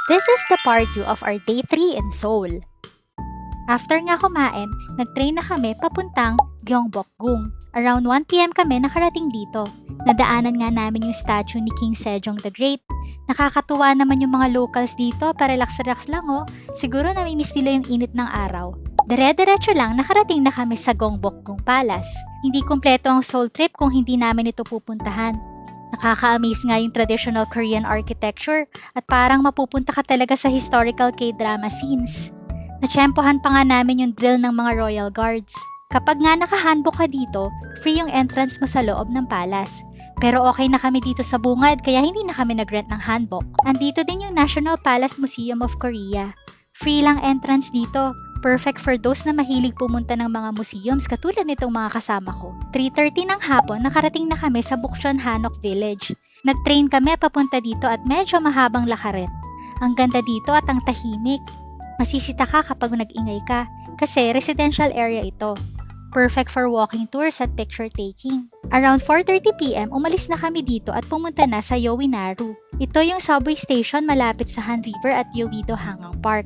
This is the part 2 of our day 3 in Seoul. After nga kumain, nag-train na kami papuntang Gyeongbokgung. Around 1 PM kami nakarating dito. Nadaanan nga namin yung statue ni King Sejong the Great. Nakakatuwa naman yung mga locals dito, pa-relax-relax lang oh. Siguro namimiss nila yung init ng araw. Dire-diretso lang nakarating na kami sa Gyeongbokgung Palace. Hindi kumpleto ang Seoul trip kung hindi namin ito pupuntahan. Nakaka-amaze nga yung traditional Korean architecture at parang mapupunta ka talaga sa historical K-drama scenes. Natsyempohan pa nga namin yung drill ng mga royal guards. Kapag nga naka-handbook ka dito, free yung entrance mo sa loob ng palace. Pero okay na kami dito sa bungad kaya hindi na kami nag-rent ng handbook. Andito din yung National Palace Museum of Korea. Free lang entrance dito. Perfect for those na mahilig pumunta ng mga museums katulad nitong mga kasama ko. 3:30 ng hapon, nakarating na kami sa Bukchon Hanok Village. Nag-train kami papunta dito at medyo mahabang lakarin. Ang ganda dito at ang tahimik. Masisita ka kapag nag-ingay ka kasi residential area ito. Perfect for walking tours at picture taking. Around 4:30 PM, umalis na kami dito at pumunta na sa Yowinaru. Ito yung subway station malapit sa Han River at Yeouido Hangang Park.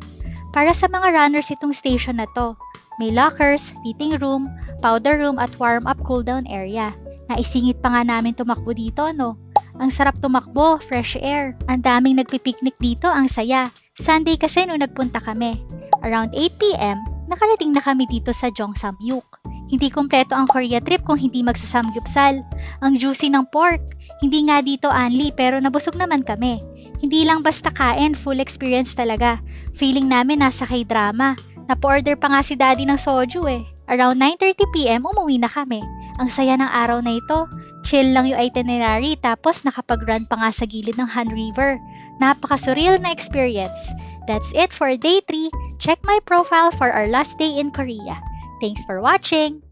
Para sa mga runners itong station na to. May lockers, eating room, powder room at warm-up cool-down area. Naisingit pa nga namin tumakbo dito, no? Ang sarap tumakbo, fresh air. Ang daming nagpipiknik dito, ang saya. Sunday kasi nung nagpunta kami. Around 8 PM, nakarating na kami dito sa Jongsamyuk. Hindi kumpleto ang Korea trip kung hindi magsasamgyupsal. Ang juicy ng pork. Hindi nga dito anli pero nabusog naman kami. Hindi lang basta kain, full experience talaga. Feeling namin nasa K-drama. Napa-order pa nga si daddy ng soju eh. Around 9:30 PM, umuwi na kami. Ang saya ng araw na ito. Chill lang yung itinerary tapos nakapag-run pa nga sa gilid ng Han River. Napaka-surreal na experience. That's it for day 3. Check my profile for our last day in Korea. Thanks for watching!